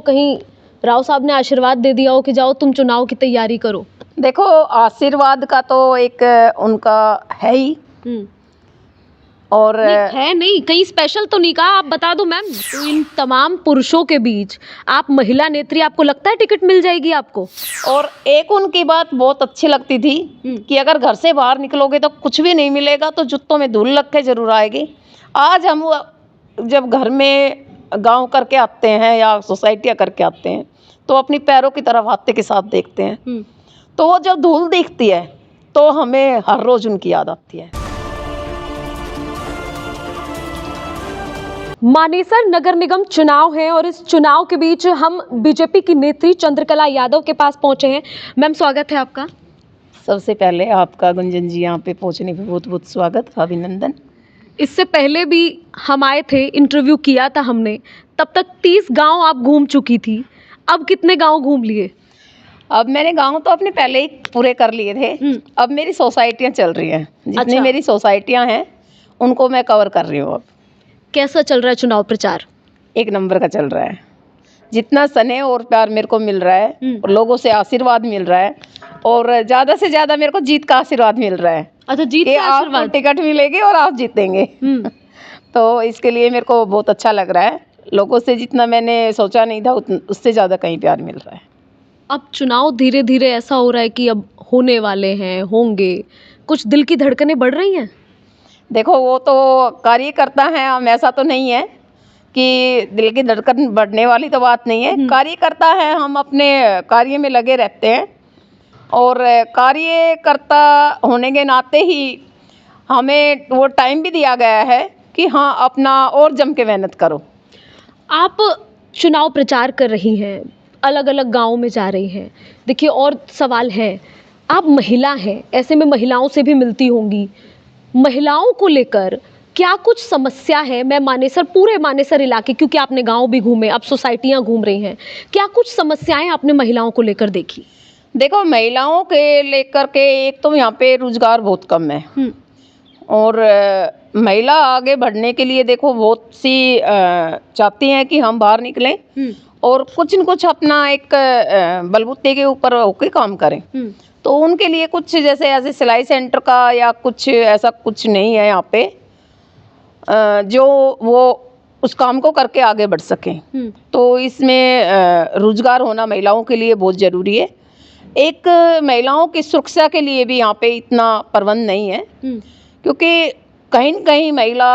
कहीं राव साहब ने आशीर्वाद दे दिया हो कि जाओ तुम चुनाव की तैयारी करो? देखो, आशीर्वाद का तो एक उनका है ही। और नहीं कहीं स्पेशल तो नहीं कहा, आप बता दो मैम। तो इन तमाम पुरुषों के बीच आप महिला नेत्री, आपको लगता है टिकट मिल जाएगी आपको? और एक उनकी बात बहुत अच्छी लगती थी कि अगर घर से बाहर निकलोगे तो कुछ भी नहीं मिलेगा, तो जूतों में धूल लग के जरूर आएगी। आज हम जब घर में गांव करके आते हैं या सोसाइटियाँ करके आते हैं तो अपनी पैरों की तरफ हाथे के साथ देखते हैं, तो वो जब धूल दिखती है तो हमें हर रोज उनकी याद आती है। मानेसर नगर निगम चुनाव है और इस चुनाव के बीच हम बीजेपी की नेत्री चंद्रकला यादव के पास पहुंचे हैं। मैम स्वागत है आपका। सबसे पहले आपका गुंजन जी यहाँ पे पहुँचने पे बहुत बहुत स्वागत, अभिनंदन। इससे पहले भी हम आए थे, इंटरव्यू किया था हमने, तब तक 30 गांव आप घूम चुकी थी। अब कितने गांव घूम लिए? अब मैंने गांव तो अपने पहले ही पूरे कर लिए थे। अब मेरी सोसाइटियाँ चल रही हैं, जितनी मेरी सोसाइटियाँ हैं उनको मैं कवर कर रही हूँ। अब कैसा चल रहा है चुनाव प्रचार? एक नंबर का चल रहा है। जितना स्नेह और प्यार मेरे को मिल रहा है और लोगों से आशीर्वाद मिल रहा है, और ज़्यादा से ज़्यादा मेरे को जीत का आशीर्वाद मिल रहा है। अच्छा, जीत का आशीर्वाद? आपको टिकट मिलेगी और आप जीतेंगे। तो इसके लिए मेरे को बहुत अच्छा लग रहा है। लोगों से जितना मैंने सोचा नहीं था उससे ज़्यादा कहीं प्यार मिल रहा है। अब चुनाव धीरे धीरे ऐसा हो रहा है कि अब होने वाले हैं, होंगे, कुछ दिल की धड़कनें बढ़ रही हैं? देखो, वो तो कार्यकर्ता हैं हम, ऐसा तो नहीं है कि दिल की धड़कन बढ़ने वाली तो बात नहीं है। कार्यकर्ता हैं हम, अपने कार्य में लगे रहते हैं, और कार्यकर्ता होने के नाते ही हमें वो टाइम भी दिया गया है कि हाँ, अपना और जम के मेहनत करो। आप चुनाव प्रचार कर रही हैं, अलग अलग गाँव में जा रही हैं। देखिए, और सवाल है, आप महिला हैं, ऐसे में महिलाओं से भी मिलती होंगी। महिलाओं को लेकर क्या कुछ समस्या है? मैं मानेसर, पूरे मानेसर इलाके, क्योंकि आपने गांव भी घूमे, आप सोसाइटियां घूम रही हैं, क्या कुछ समस्याएं आपने महिलाओं को लेकर देखी? देखो, महिलाओं के लेकर के एक तो यहाँ पे रोजगार बहुत कम है, और महिला आगे बढ़ने के लिए देखो बहुत सी चाहती हैं कि हम बाहर निकलें और कुछ न कुछ अपना एक बलबूते के ऊपर होके काम करें। तो उनके लिए कुछ जैसे ऐसे सिलाई सेंटर का या कुछ ऐसा कुछ नहीं है यहाँ पे जो वो उस काम को करके आगे बढ़ सकें। तो इसमें रोजगार होना महिलाओं के लिए बहुत ज़रूरी है। एक महिलाओं की सुरक्षा के लिए भी यहाँ पे इतना प्रबंध नहीं है, क्योंकि कहीं न कहीं महिला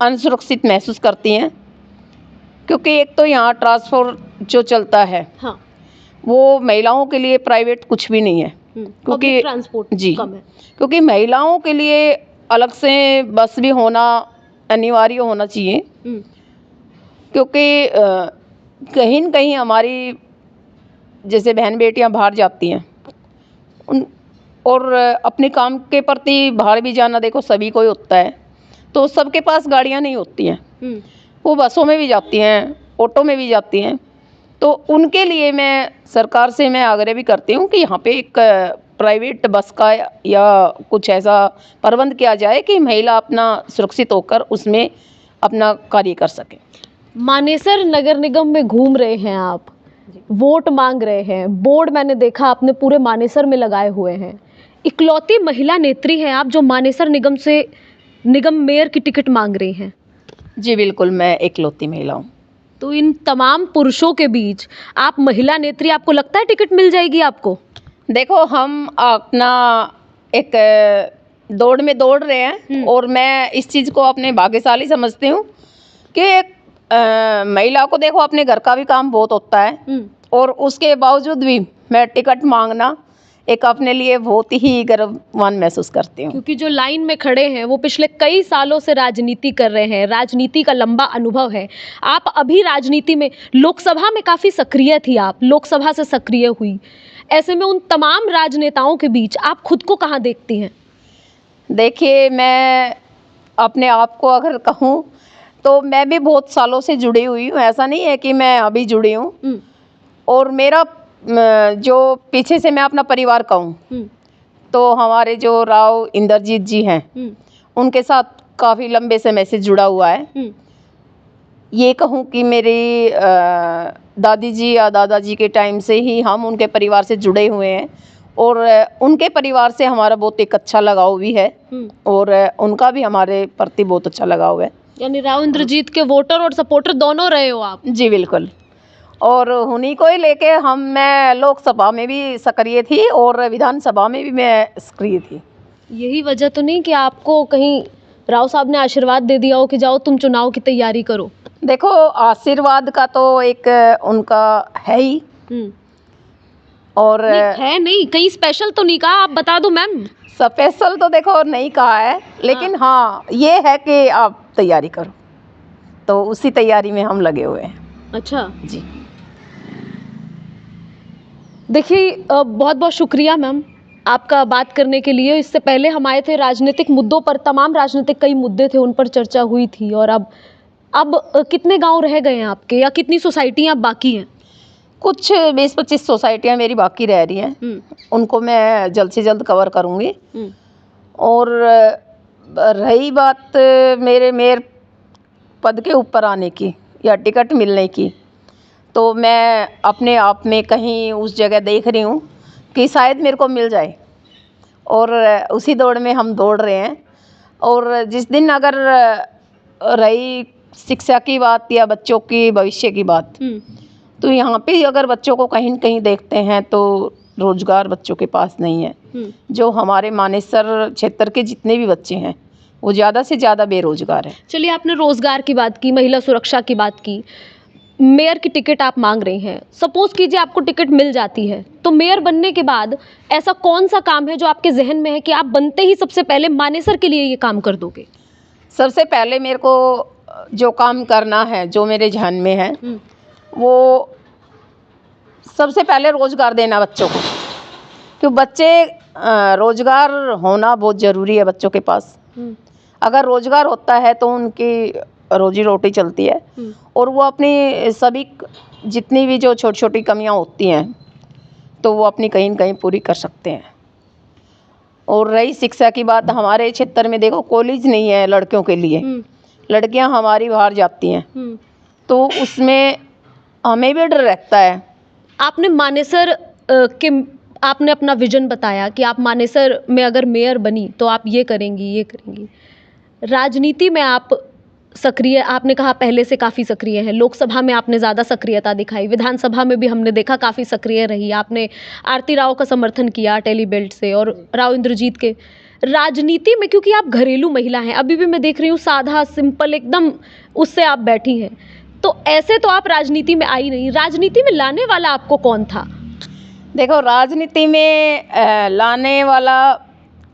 असुरक्षित महसूस करती हैं, क्योंकि एक तो यहाँ ट्रांसपोर्ट जो चलता है, हाँ, वो महिलाओं के लिए प्राइवेट कुछ भी नहीं है, क्योंकि ट्रांसपोर्ट जी कम है। क्योंकि महिलाओं के लिए अलग से बस भी होना अनिवार्य होना चाहिए, क्योंकि कहीं न कहीं हमारी जैसे बहन बेटियां बाहर जाती हैं और अपने काम के प्रति बाहर भी जाना, देखो सभी को ही होता है, तो सबके पास गाड़ियां नहीं होती हैं। वो बसों में भी जाती हैं, ऑटो में भी जाती हैं। तो उनके लिए मैं सरकार से मैं आग्रह भी करती हूँ कि यहाँ पे एक प्राइवेट बस का या कुछ ऐसा प्रबंध किया जाए कि महिला अपना सुरक्षित होकर उसमें अपना कार्य कर सके। मानेसर नगर निगम में घूम रहे हैं आप, वोट मांग रहे हैं, बोर्ड मैंने देखा आपने पूरे मानेसर में लगाए हुए हैं। इकलौती महिला नेत्री हैं आप जो मानेसर निगम से निगम मेयर की टिकट मांग रही हैं। जी बिल्कुल, मैं इकलौती महिला हूँ। तो इन तमाम पुरुषों के बीच आप महिला नेत्री, आपको लगता है टिकट मिल जाएगी आपको? देखो, हम अपना एक दौड़ में दौड़ रहे हैं, और मैं इस चीज़ को अपने भाग्यशाली समझती हूँ कि एक महिला को देखो अपने घर का भी काम बहुत होता है, और उसके बावजूद भी मैं टिकट मांगना एक अपने लिए बहुत ही गर्ववान महसूस करती हूँ। क्योंकि जो लाइन में खड़े हैं वो पिछले कई सालों से राजनीति कर रहे हैं, राजनीति का लंबा अनुभव है। आप अभी राजनीति में, लोकसभा में काफ़ी सक्रिय थी, आप लोकसभा से सक्रिय हुई, ऐसे में उन तमाम राजनेताओं के बीच आप खुद को कहाँ देखती हैं? देखिए, मैं अपने आप को अगर कहूँ तो मैं भी बहुत सालों से जुड़ी हुई हूँ, ऐसा नहीं है कि मैं अभी जुड़ी हूँ। और मेरा जो पीछे से मैं अपना परिवार कहूँ तो हमारे जो राव इंद्रजीत जी हैं, उनके साथ काफ़ी लंबे समय से जुड़ा हुआ है। ये कहूँ कि मेरी दादी जी या दादाजी के टाइम से ही हम उनके परिवार से जुड़े हुए हैं, और उनके परिवार से हमारा बहुत एक अच्छा लगाव भी है, और उनका भी हमारे प्रति बहुत अच्छा लगाव है। यानी राव इंद्रजीत के वोटर और सपोर्टर दोनों रहे हो आप? जी बिल्कुल। और उन्हीं को ही लेके मैं लोकसभा में भी सक्रिय थी और विधानसभा में भी मैं सक्रिय थी। यही वजह तो नहीं कि आपको कहीं राव साहब ने आशीर्वाद दे दिया हो कि जाओ तुम चुनाव की तैयारी करो? देखो, आशीर्वाद का तो एक उनका है ही, और है नहीं, कहीं स्पेशल तो नहीं कहा? आप बता दो मैम। स्पेशल तो देखो नहीं कहा है, लेकिन हाँ ये है कि आप तैयारी करो, तो उसी तैयारी में हम लगे हुए हैं। अच्छा जी। देखिए, बहुत बहुत शुक्रिया मैम आपका बात करने के लिए। इससे पहले हम आए थे राजनीतिक मुद्दों पर, तमाम राजनीतिक कई मुद्दे थे, उन पर चर्चा हुई थी। और अब कितने गांव रह गए हैं आपके, या कितनी सोसाइटियां बाकी हैं? कुछ 20-25 सोसाइटियाँ मेरी बाकी रह रही हैं, उनको मैं जल्द से जल्द कवर करूँगी। और रही बात मेरे मेयर पद के ऊपर आने की या टिकट मिलने की, तो मैं अपने आप में कहीं उस जगह देख रही हूँ कि शायद मेरे को मिल जाए, और उसी दौड़ में हम दौड़ रहे हैं। और जिस दिन अगर रही शिक्षा की बात या बच्चों की भविष्य की बात, तो यहाँ पे अगर बच्चों को कहीं न कहीं देखते हैं तो रोजगार बच्चों के पास नहीं है। जो हमारे मानेसर क्षेत्र के जितने भी बच्चे हैं वो ज़्यादा से ज़्यादा बेरोजगार हैं। चलिए, आपने रोजगार की बात की, महिला सुरक्षा की बात की, मेयर की टिकट आप मांग रही हैं। सपोज कीजिए आपको टिकट मिल जाती है, तो मेयर बनने के बाद ऐसा कौन सा काम है जो आपके जहन में है कि आप बनते ही सबसे पहले मानेसर के लिए ये काम कर दोगे? सबसे पहले मेरे को जो काम करना है, जो मेरे ध्यान में है, वो सबसे पहले रोजगार देना बच्चों को, क्योंकि बच्चे रोजगार होना बहुत ज़रूरी है बच्चों के पास। अगर रोजगार होता है तो उनकी रोजी रोटी चलती है, और वो अपनी सभी जितनी भी जो छोटी छोटी कमियां होती हैं तो वो अपनी कहीं न कहीं पूरी कर सकते हैं। और रही शिक्षा की बात, हमारे क्षेत्र में देखो कॉलेज नहीं है लड़कियों के लिए, लड़कियां हमारी बाहर जाती हैं, तो उसमें हमें भी डर रहता है। आपने मानेसर आपने अपना विजन बताया कि आप मानेसर में अगर मेयर बनी तो आप ये करेंगी, ये करेंगी। राजनीति में आप सक्रिय, आपने कहा पहले से काफ़ी सक्रिय हैं। लोकसभा में आपने ज़्यादा सक्रियता दिखाई, विधानसभा में भी हमने देखा काफ़ी सक्रिय रही। आपने आरती राव का समर्थन किया टेली बेल्ट से, और राव इंद्रजीत के। राजनीति में क्योंकि आप घरेलू महिला हैं, अभी भी मैं देख रही हूँ सादा सिंपल एकदम उससे आप बैठी हैं, तो ऐसे तो आप राजनीति में आई नहीं। राजनीति में लाने वाला आपको कौन था? देखो, राजनीति में लाने वाला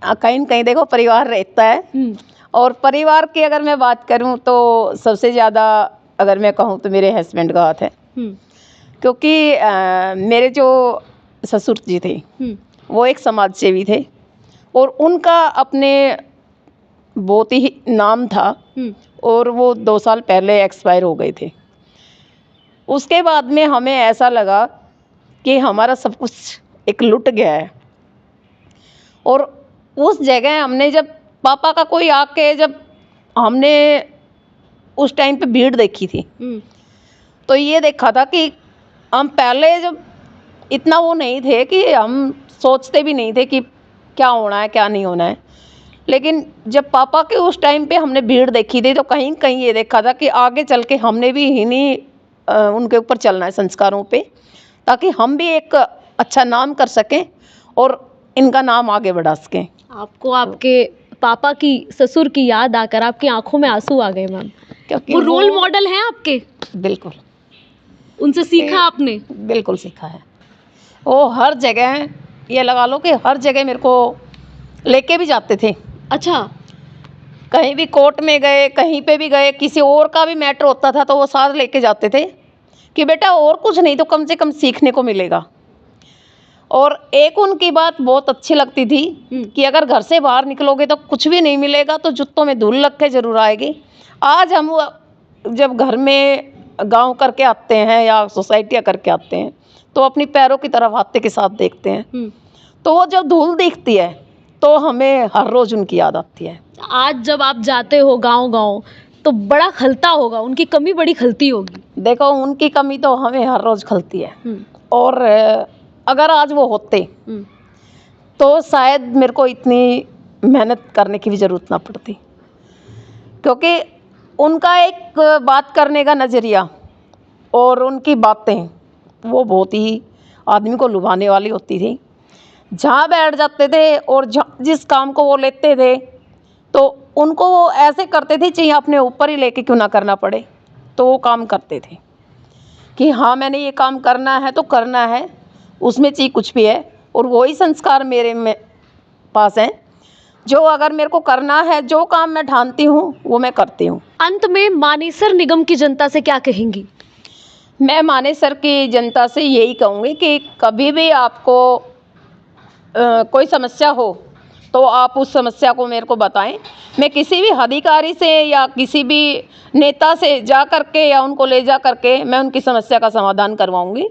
कहीं न कहीं देखो परिवार रहता है, और परिवार की अगर मैं बात करूं तो सबसे ज़्यादा अगर मैं कहूं तो मेरे हस्बैंड का हाथ है। क्योंकि मेरे जो ससुर जी थे वो एक समाज सेवी थे, और उनका अपने बहुत ही नाम था, और वो 2 साल पहले एक्सपायर हो गए थे। उसके बाद में हमें ऐसा लगा कि हमारा सब कुछ एक लुट गया है, और उस जगह हमने जब पापा का कोई आके, जब हमने उस टाइम पे भीड़ देखी थी, तो ये देखा था कि हम पहले जब इतना वो नहीं थे कि हम सोचते भी नहीं थे कि क्या होना है क्या नहीं होना है, लेकिन जब पापा के उस टाइम पे हमने भीड़ देखी थी तो कहीं कहीं ये देखा था कि आगे चल के हमने भी इन्हीं उनके ऊपर चलना है संस्कारों पे, ताकि हम भी एक अच्छा नाम कर सकें और इनका नाम आगे बढ़ा सकें। आपको आपके पापा की, ससुर की याद आकर आपकी आंखों में आंसू आ गए मैम, क्योंकि वो रोल मॉडल हैं आपके। बिल्कुल, उनसे सीखा आपने? बिल्कुल सीखा है। वो हर जगह, ये लगा लो कि हर जगह मेरे को लेके भी जाते थे। अच्छा, कहीं भी कोर्ट में गए, कहीं पे भी गए, किसी और का भी मैटर होता था तो वो साथ लेके जाते थे कि बेटा और कुछ नहीं तो कम से कम सीखने को मिलेगा। और एक उनकी बात बहुत अच्छी लगती थी कि अगर घर से बाहर निकलोगे तो कुछ भी नहीं मिलेगा तो जूतों में धूल लग के जरूर आएगी। आज हम जब घर में गांव करके आते हैं या सोसाइटियाँ करके आते हैं तो अपनी पैरों की तरफ हाथे के साथ देखते हैं, तो वो जब धूल दिखती है तो हमें हर रोज उनकी याद आती है। आज जब आप जाते हो गांव-गांव, तो बड़ा खलता होगा, उनकी कमी बड़ी खलती होगी। देखो उनकी कमी तो हमें हर रोज खलती है, और अगर आज वो होते तो शायद मेरे को इतनी मेहनत करने की भी ज़रूरत ना पड़ती, क्योंकि उनका एक बात करने का नज़रिया और उनकी बातें वो बहुत ही आदमी को लुभाने वाली होती थी। जहाँ बैठ जाते थे और जिस काम को वो लेते थे तो उनको वो ऐसे करते थे चाहिए अपने ऊपर ही लेके क्यों ना करना पड़े, तो वो काम करते थे कि हाँ मैंने ये काम करना है तो करना है, उसमें चाहिए कुछ भी है। और वही संस्कार मेरे में पास हैं, जो अगर मेरे को करना है, जो काम मैं ठानती हूँ वो मैं करती हूँ। अंत में मानेसर निगम की जनता से क्या कहेंगी? मैं मानेसर की जनता से यही कहूँगी कि कभी भी आपको कोई समस्या हो तो आप उस समस्या को मेरे को बताएं। मैं किसी भी अधिकारी से या किसी भी नेता से जा करके या उनको ले जा करके मैं उनकी समस्या का समाधान करवाऊंगी।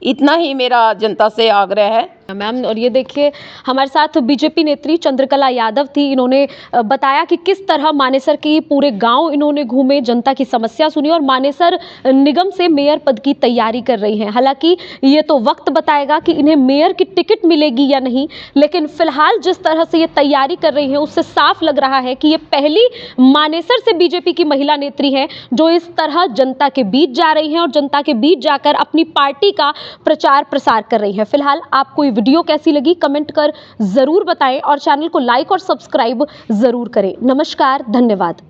इतना ही मेरा जनता से आग्रह है। मैम, और ये देखिए हमारे साथ बीजेपी नेत्री चंद्रकला यादव थी। इन्होंने बताया कि किस तरह मानेसर की पूरे गांव इन्होंने घूमे, जनता की समस्या सुनी और मानेसर निगम से मेयर पद की तैयारी कर रही हैं। हालांकि ये तो वक्त बताएगा कि इन्हें मेयर की टिकट मिलेगी या नहीं, लेकिन फिलहाल जिस तरह से ये तैयारी कर रही हैं उससे साफ लग रहा है कि ये पहली मानेसर से बीजेपी की महिला नेत्री हैं जो इस तरह जनता के बीच जा रही हैं और जनता के बीच जाकर अपनी पार्टी का प्रचार प्रसार कर रही हैं। फिलहाल आपको ये वीडियो कैसी लगी कमेंट कर जरूर बताएं और चैनल को लाइक और सब्सक्राइब जरूर करें। नमस्कार, धन्यवाद।